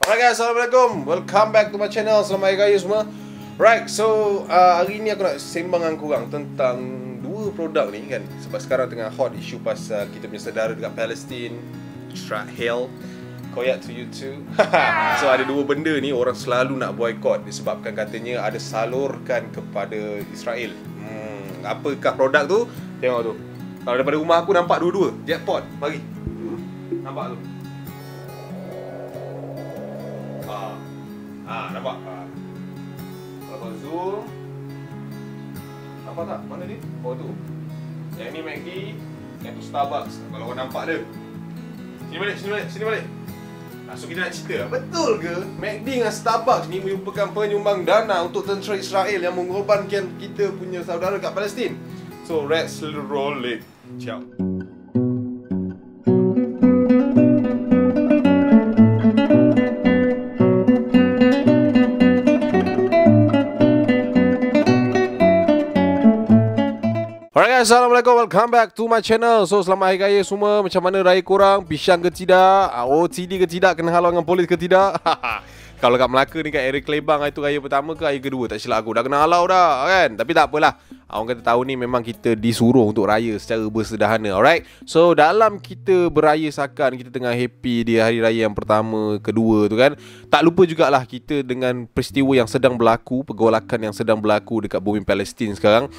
Alright guys, Assalamualaikum. Welcome back to my channel. Selamat hari raya semua. Right, so hari ni aku nak sembang dengan korang tentang dua produk ni kan. Sebab sekarang tengah hot isu pasal kita punya saudara dekat Palestin, Israel. Koyak to you too. So ada dua benda ni orang selalu nak boycott disebabkan katanya ada salurkan kepada Israel. Apakah produk tu? Tengok tu. Kalau daripada rumah aku nampak dua-dua. Jackpot, mari. Nampak tu. Nampak? Kalau kau zoom, nampak tak? Mana dia? Oh tu. Yang ni McD, yang tu Starbucks. Kalau kau nampak dia. Sini balik. So kita nak cerita, betul ke McD dengan Starbucks ni merupakan penyumbang dana untuk tentera Israel yang mengorbankan kita punya saudara kat Palestin? So let's roll it. Ciao. Alright guys, Assalamualaikum. Welcome back to my channel. So selamat hari raya semua. Macam mana raya korang? Pisang ke tidak? OTD ke tidak? Kena halau dengan polis ke tidak? Kalau kat Melaka ni kat area Kelebang, itu raya pertama ke raya kedua? Tak silap aku, dah kena halau dah kan? Tapi tak apalah, orang kata tahun ni memang kita disuruh untuk raya secara bersederhana. Alright, so dalam kita beraya sakan, kita tengah happy di hari raya yang pertama, kedua tu kan, tak lupa jugalah kita dengan peristiwa yang sedang berlaku, pergolakan yang sedang berlaku dekat bumi Palestin sekarang.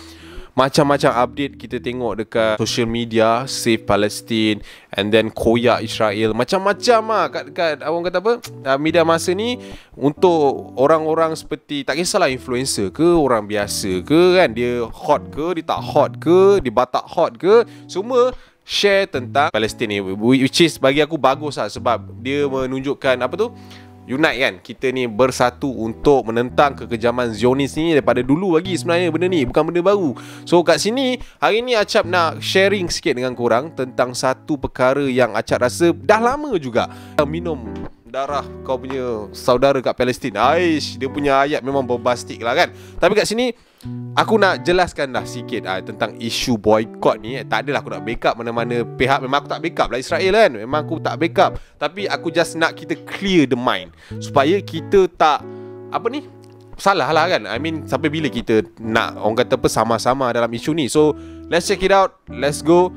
Macam-macam update kita tengok dekat social media, Save Palestine, and then koyak Israel. Macam-macam lah kat orang kata apa, media masa ni. Untuk orang-orang seperti, tak kisahlah influencer ke, orang biasa ke kan, dia hot ke, dia tak hot ke, dia batak hot ke, semua share tentang Palestin ni, which is bagi aku bagus lah. Sebab dia menunjukkan apa tu, unite kan, kita ni bersatu untuk menentang kekejaman Zionis ni daripada dulu lagi sebenarnya benda ni, bukan benda baru. So kat sini hari ni Acap nak sharing sikit dengan korang tentang satu perkara yang Acap rasa dah lama juga. Minum darah kau punya saudara kat Palestin. Aish, dia punya ayat memang bombastik lah kan. Tapi kat sini aku nak jelaskan dah sikit tentang isu boycott ni. Tak adalah aku nak backup mana-mana pihak. Memang aku tak backup lah Israel kan. Memang aku tak backup. Tapi aku just nak kita clear the mind, supaya kita tak apa ni, salah lah kan. I mean, sampai bila kita nak orang kata apa, sama-sama dalam isu ni. So let's check it out. Let's go.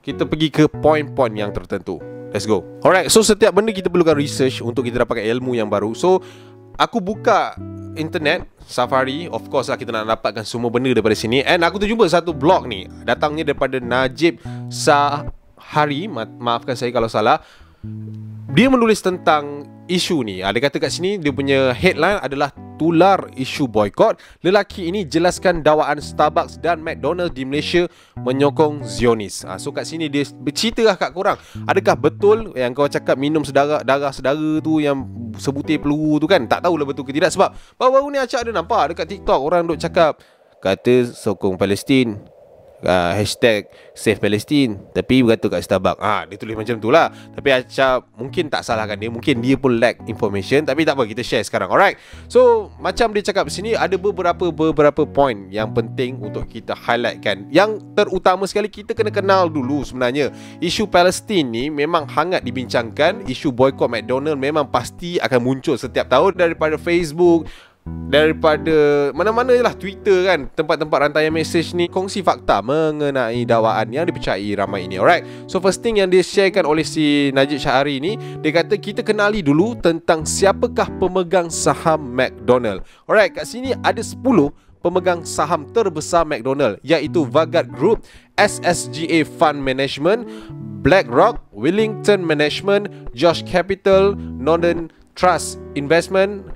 Kita pergi ke poin-poin yang tertentu. Let's go. Alright, so setiap benda kita perlukan research untuk kita dapatkan ilmu yang baru. So aku buka internet, Safari. Of course lah, kita nak dapatkan semua benda daripada sini. And aku terjumpa satu blog ni, datangnya daripada Najib Sahari, maafkan saya kalau salah. Dia menulis tentang isu ni. Dia kata kat sini, dia punya headline adalah tular isu boycott. Lelaki ini jelaskan dakwaan Starbucks dan McDonald's di Malaysia menyokong Zionis. So kat sini dia bercerita lah kat korang, adakah betul yang kau cakap minum darah saudara tu yang sebutir peluru tu kan? Tak tahulah betul ke tidak. Sebab baru-baru ni Acap ada nampak dekat TikTok orang duk cakap, kata sokong Palestin, hashtag Save Palestine, tapi beratur kat Starbucks. Dia tulis macam tu lah. Tapi Acap mungkin tak salahkan dia, mungkin dia pun lack information. Tapi tak apa, kita share sekarang. Alright, so macam dia cakap sini, ada beberapa point yang penting untuk kita highlight kan. Yang terutama sekali, kita kena kenal dulu sebenarnya isu Palestin ni memang hangat dibincangkan. Isu boycott McDonald memang pasti akan muncul setiap tahun, daripada Facebook, daripada mana-mana lah, Twitter kan, tempat-tempat rantaian mesej ni kongsi fakta mengenai dakwaan yang dipercayai ramai ini. Alright, so first thing yang dia sharekan oleh si Najib Syahari ni, dia kata kita kenali dulu tentang siapakah pemegang saham McDonald. Alright, kat sini ada 10 pemegang saham terbesar McDonald, iaitu Vanguard Group, SSGA Fund Management, BlackRock, Wellington Management, Josh Capital, Northern Trust Investment,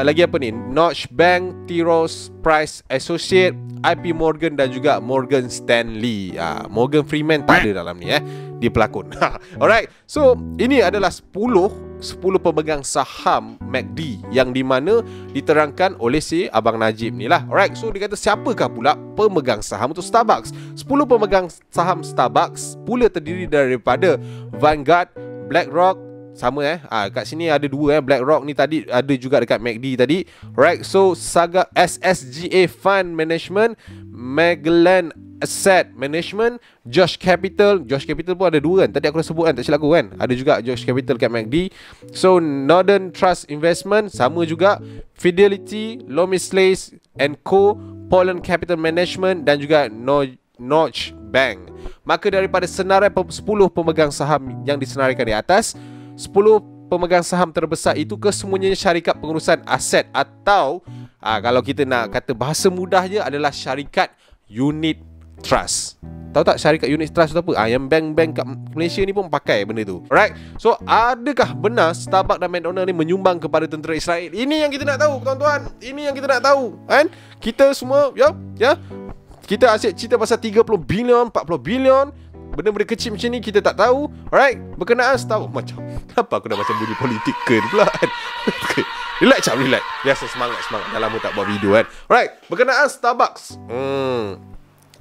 lagi apa ni, Notch Bank, T. Rowe Price Associate, IP Morgan dan juga Morgan Stanley. Morgan Freeman tak ada dalam ni dia pelakon. Alright, so ini adalah 10 pemegang saham McD yang di mana diterangkan oleh si Abang Najib ni lah. Alright, so dia kata siapakah pula pemegang saham untuk Starbucks? 10 pemegang saham Starbucks pula terdiri daripada Vanguard, BlackRock, sama kat sini ada dua BlackRock ni tadi ada juga dekat McD tadi. Right, so Saga SSGA Fund Management, Magellan Asset Management, Josh Capital pun ada dua kan, tadi aku dah sebut kan, tak silap aku kan, ada juga Josh Capital kat MACD. So Northern Trust Investment sama juga, Fidelity, Lomis Lace and Co, Poland Capital Management dan juga Notch Bank. Maka daripada senarai 10 pemegang saham yang disenaraikan di atas, 10 pemegang saham terbesar itu kesemuanya syarikat pengurusan aset atau kalau kita nak kata bahasa mudahnya adalah syarikat unit trust. Tahu tak syarikat unit trust tu apa? Yang bank-bank kat Malaysia ni pun pakai benda tu. Alright. So adakah benar Starbucks dan McDonald ni menyumbang kepada tentera Israel? Ini yang kita nak tahu, tuan-tuan. Ini yang kita nak tahu, kan? Kita semua ya. Kita asyik cerita pasal 30 bilion, 40 bilion, benda-benda kecil macam ni kita tak tahu. Alright. Berkenaan Starbucks macam kenapa aku dah macam bunyi politician pula kan? Relax. Biasa semangat. Dah lama tak buat video kan. Alright. Berkenaan Starbucks.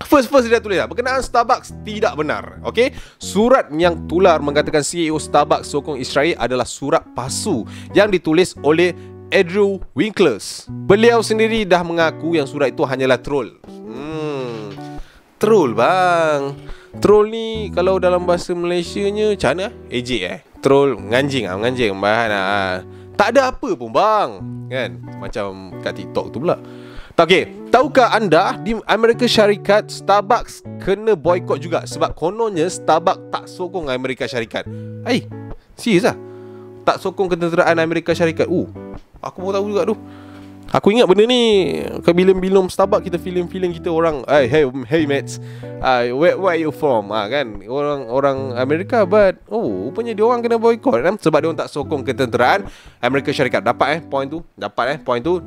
First dia tulis berkenaan Starbucks tidak benar. Okay, surat yang tular mengatakan CEO Starbucks sokong Israel adalah surat palsu yang ditulis oleh Andrew Winkler. Beliau sendiri dah mengaku yang surat itu hanyalah troll. Troll bang. Troll ni kalau dalam bahasa Malaysianya macam mana? Ejek Troll nganjing bahan tak ada apa pun bang. Kan? Macam kat TikTok tu pula. Okey, tahukah anda di Amerika Syarikat Starbucks kena boykot juga sebab kononnya Starbucks tak sokong Amerika Syarikat. Serius lah? Tak sokong ketenteraan Amerika Syarikat. Aku baru tahu juga tu. Aku ingat benda ni ke film-film Starbucks kita filem kita orang, hey mates, where are you from? Kan orang Amerika, but rupanya dia orang kena boykot kan sebab dia orang tak sokong ketenteraan Amerika Syarikat. Dapat point tu.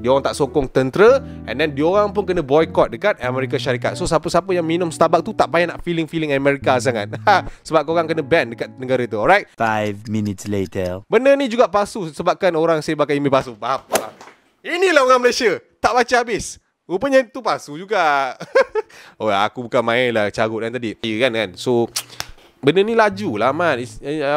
Dia orang tak sokong tentera and then dia orang pun kena boykot dekat Amerika Syarikat. So siapa-siapa yang minum Starbucks tu tak payah nak feeling Amerika sangat. Sebab korang kena ban dekat negara tu. Alright? 5 minutes later. Benda ni juga palsu sebabkan orang sebarkan email palsu. Inilah orang Malaysia, tak baca habis. Rupanya tu palsu juga. Aku bukan main lah carut tadi. Kan. So benda ni laju lah man.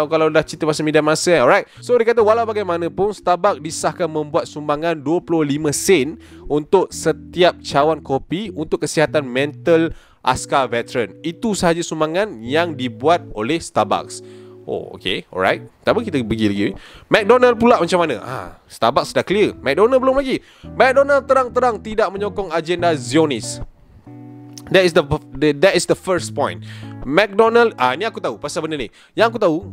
Kalau dah cerita pasal media masa, alright. So dia kata walau bagaimanapun Starbucks disahkan membuat sumbangan 25 sen untuk setiap cawan kopi untuk kesihatan mental askar veteran. Itu sahaja sumbangan yang dibuat oleh Starbucks. Okay, alright. Tak apa, kita pergi lagi. McDonald pula macam mana? Starbucks dah clear, McDonald belum lagi. McDonald terang-terang tidak menyokong agenda Zionis. That is the first point. McDonald, ni aku tahu pasal benda ni. Yang aku tahu,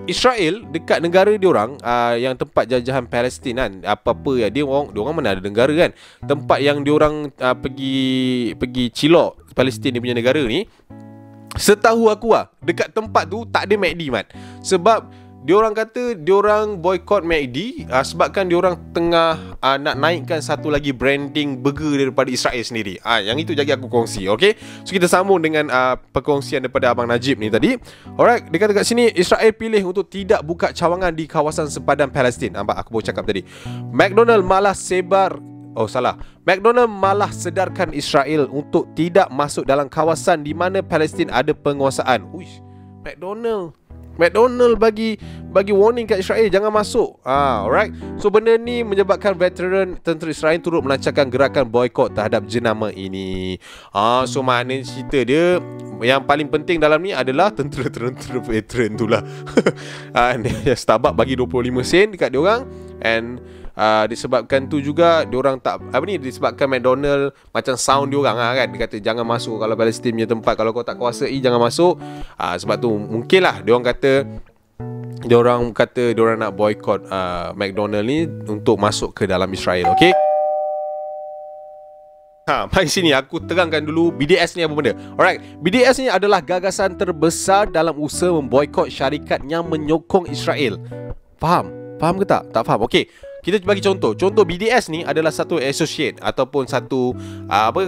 Israel dekat negara diorang, yang tempat jajahan Palestin kan, apa-apa ya, diorang mana ada negara kan. Tempat yang diorang pergi cilok Palestin dia punya negara ni. Setahu aku dekat tempat tu tak ada McD mat. Sebab diorang kata diorang boykot McD sebabkan diorang tengah nak naikkan satu lagi branding burger daripada Israel sendiri. Yang itu jadi aku kongsi, okay? So kita sambung dengan perkongsian daripada Abang Najib ni tadi. Alright, dia kata kat sini Israel pilih untuk tidak buka cawangan di kawasan sempadan Palestin. Nampak aku baru cakap tadi. McDonald malah sedarkan Israel untuk tidak masuk dalam kawasan di mana Palestin ada penguasaan. McDonald bagi warning kat Israel jangan masuk. Alright. So benda ni menyebabkan veteran tentera Israel turut melancarkan gerakan boykot terhadap jenama ini. So maknanya cerita dia yang paling penting dalam ni adalah tentera veteran tu lah. Starbucks bagi 25 sen dekat diorang and disebabkan tu juga diorang tak disebabkan McDonald macam sound diorang kan, dia kata jangan masuk kalau Palestin punya tempat, kalau kau tak kuasai jangan masuk. Sebab tu mungkinlah diorang kata diorang nak boykot McDonald ni untuk masuk ke dalam Israel. Okay, mari sini aku terangkan dulu BDS ni apa benda. Alright, BDS ni adalah gagasan terbesar dalam usaha memboykot syarikat yang menyokong Israel. Faham ke tak? Tak faham. Okay, kita bagi contoh. Contoh BDS ni adalah satu associate ataupun satu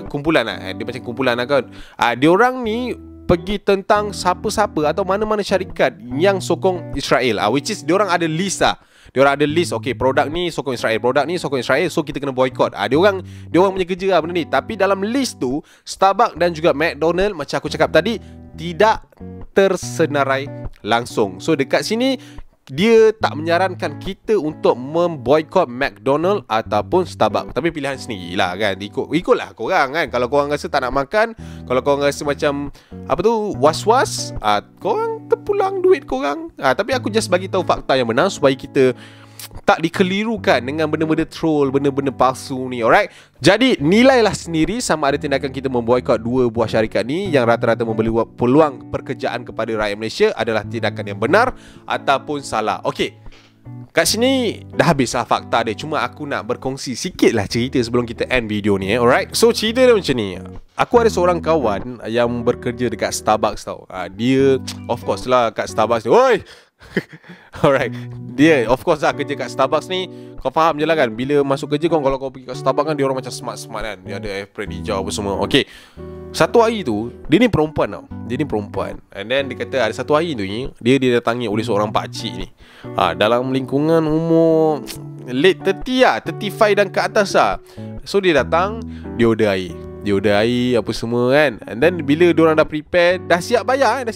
kumpulan lah. Dia macam kumpulan lah kan. Diorang ni pergi tentang siapa-siapa atau mana-mana syarikat yang sokong Israel. Which is diorang ada list lah. Diorang ada list. Okay, produk ni sokong Israel, produk ni sokong Israel, so kita kena boykot. Diorang punya kerja lah benda ni. Tapi dalam list tu Starbucks dan juga McDonald macam aku cakap tadi tidak tersenarai langsung. So dekat sini dia tak menyarankan kita untuk memboikot McDonald ataupun Starbucks. Tapi pilihan sendirilah kan. Ikutlah korang kan. Kalau korang rasa tak nak makan, kalau korang rasa macam was-was, korang terpulang duit korang. Tapi aku just bagi tahu fakta yang benar supaya kita tak dikelirukan dengan benda-benda troll, benda-benda palsu ni. Alright. Jadi nilailah sendiri sama ada tindakan kita memboikot dua buah syarikat ni yang rata-rata memberi peluang pekerjaan kepada rakyat Malaysia adalah tindakan yang benar ataupun salah. Okey. Kat sini dah habis lah fakta dia. Cuma aku nak berkongsi sikit lah cerita sebelum kita end video ni. Alright. So cerita dia macam ni. Aku ada seorang kawan yang bekerja dekat Starbucks tau. Dia of course lah kat Starbucks ni. Oi! Alright. Dia of course lah kerja kat Starbucks ni. Kau faham je lah kan. Bila masuk kerja kau, kalau kau pergi kat Starbucks kan, dia orang macam smart-smart kan. Dia ada apron hijau apa semua. Okay. Satu hari tu, dia ni perempuan tau. Dia ni perempuan. And then dia kata ada satu hari tu ni, dia didatangi oleh seorang pakcik ni. Dalam lingkungan umur late 30 lah, 35 dan ke atas lah. So dia datang, dia order air. Dia order air apa semua kan. And then bila diorang dah prepare, dah siap bayar,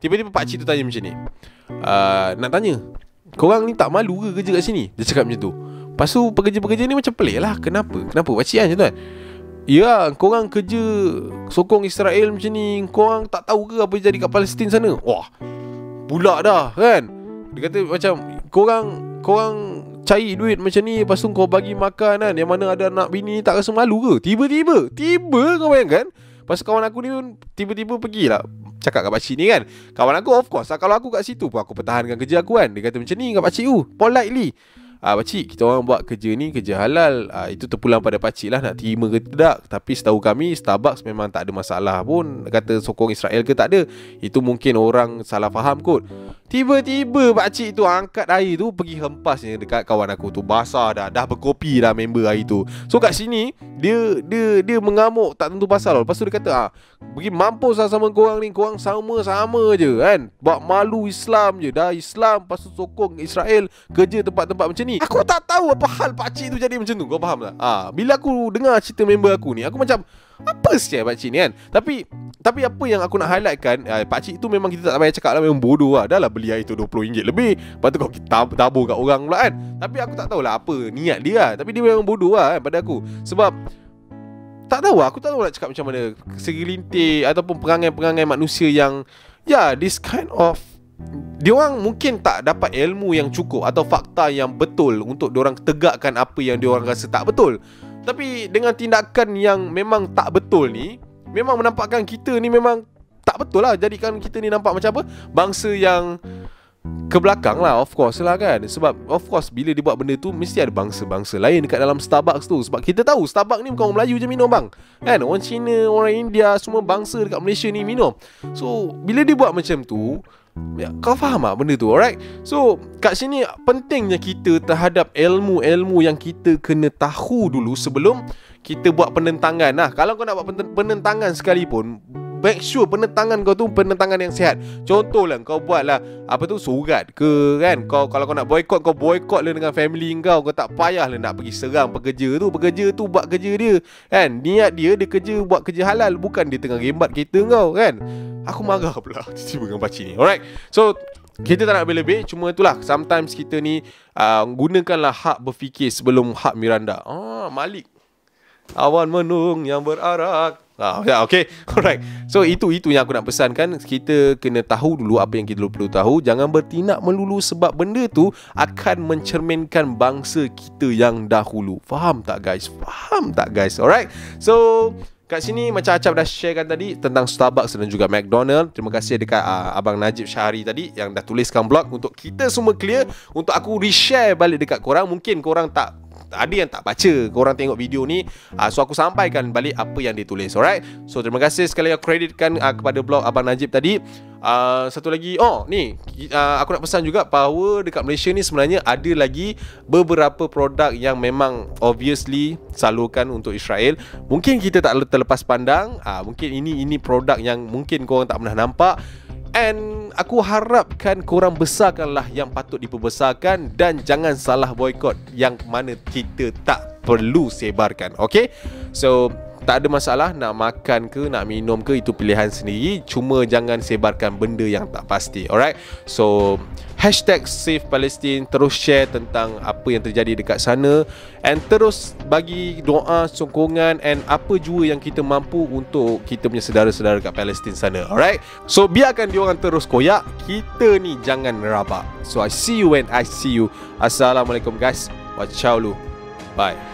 tiba-tiba pakcik tu tanya macam ni. Nak tanya, korang ni tak malu ke kerja kat sini? Dia cakap macam tu. Lepas tu pekerja-pekerja ni macam pelik lah. Kenapa pakcik kan macam tu kan? Ya, korang kerja sokong Israel macam ni, korang tak tahu ke apa jadi kat Palestin sana? Wah, pula dah kan. Dia kata macam korang cari duit macam ni, lepas tu kau bagi makan kan, yang mana ada anak bini, tak rasa malu ke? Tiba kau bayangkan. Lepas tu kawan aku ni pun tiba-tiba pergilah cakap kat pakcik ni kan. Kawan aku of course kalau aku kat situ pun aku pertahankan kerja aku kan. Dia kata macam ni kat pakcik tu, politely. Pakcik, kita orang buat kerja ni kerja halal. Itu terpulang pada pakcik lah nak terima ke tidak. Tapi setahu kami Starbucks memang tak ada masalah pun. Kata sokong Israel ke tak ada. Itu mungkin orang salah faham kot. Tiba-tiba pakcik tu angkat air tu, pergi hempasnya dekat kawan aku tu. Basah dah berkopi dah member air tu. So kat sini dia mengamuk tak tentu pasal. Lepas tu dia kata pergi mampus lah sama korang ni. Korang sama-sama je kan. Buat malu Islam je. Dah Islam, lepas tu sokong Israel, kerja tempat-tempat macam ni. Aku tak tahu apa hal pakcik tu jadi macam tu. Kau faham tak? Bila aku dengar cerita member aku ni, aku macam apa sih pakcik ni kan. Tapi apa yang aku nak highlightkan, pakcik tu memang kita tak payah cakap lah, memang bodoh lah. Dah lah beli air tu RM20 lebih, lepas tu kau tabur kat orang pula kan. Tapi aku tak tahulah apa niat dia lah. Tapi dia memang bodoh lah kan pada aku. Sebab aku tak tahu nak cakap macam mana. Segelintir ataupun perangai-perangai manusia yang this kind of, diorang mungkin tak dapat ilmu yang cukup atau fakta yang betul untuk diorang tegakkan apa yang diorang rasa tak betul. Tapi dengan tindakan yang memang tak betul ni, memang menampakkan kita ni memang tak betul lah. Jadikan kita ni nampak macam apa? Bangsa yang ke belakang lah, of course lah kan. Sebab of course bila dia buat benda tu, mesti ada bangsa-bangsa lain dekat dalam Starbucks tu. Sebab kita tahu Starbucks ni bukan orang Melayu je minum bang kan. Orang Cina, orang India, semua bangsa dekat Malaysia ni minum. So bila dia buat macam tu, kau faham tak benda tu? Alright. So kat sini pentingnya kita terhadap ilmu-ilmu yang kita kena tahu dulu sebelum kita buat penentangan. Kalau kau nak buat penentangan sekalipun, make sure penentangan kau tu penentangan yang sihat. Contohlah kau buatlah surat ke kan. Kalau kau nak boykot, kau boykot lah dengan family kau. Kau tak payahlah nak pergi serang pekerja tu buat kerja dia kan. Niat dia kerja, buat kerja halal, bukan dia tengah rembat kereta kau kan. Aku marah pula tiba-tiba dengan pakcik ni. Alright. So kita tak nak lebih-lebih. Cuma itulah, sometimes kita ni gunakanlah hak berfikir sebelum hak Miranda. Malik, awan mendung yang berarak. Okay. Alright. So itu yang aku nak pesankan. Kita kena tahu dulu apa yang kita perlu tahu. Jangan bertindak melulu sebab benda tu akan mencerminkan bangsa kita yang dahulu. Faham tak guys? Alright. So kat sini macam Acap dah sharekan tadi tentang Starbucks dan juga McDonald. Terima kasih dekat Abang Najib Syahari tadi yang dah tuliskan blog untuk kita semua clear, untuk aku reshare balik dekat korang. Mungkin korang tak, ada yang tak baca, korang tengok video ni, so aku sampaikan balik apa yang dia tulis. Alright. So terima kasih sekali yang kreditkan kepada blog Abang Najib tadi. Satu lagi, aku nak pesan juga bahawa dekat Malaysia ni sebenarnya ada lagi beberapa produk yang memang obviously salurkan untuk Israel. Mungkin kita tak terlepas pandang, mungkin ini produk yang mungkin korang tak pernah nampak. And aku harapkan korang besarkanlah yang patut diperbesarkan dan jangan salah boykot yang mana kita tak perlu sebarkan. Okay. So tak ada masalah. Nak makan ke, nak minum ke, itu pilihan sendiri. Cuma jangan sebarkan benda yang tak pasti. Alright. So #Save Palestine. Terus share tentang apa yang terjadi dekat sana, and terus bagi doa, sokongan, and apa jua yang kita mampu untuk kita punya saudara-saudara kat Palestin sana. Alright. So biarkan diorang terus koyak, kita ni jangan rabak. So I see you when I see you. Assalamualaikum guys. Wacau lu. Bye.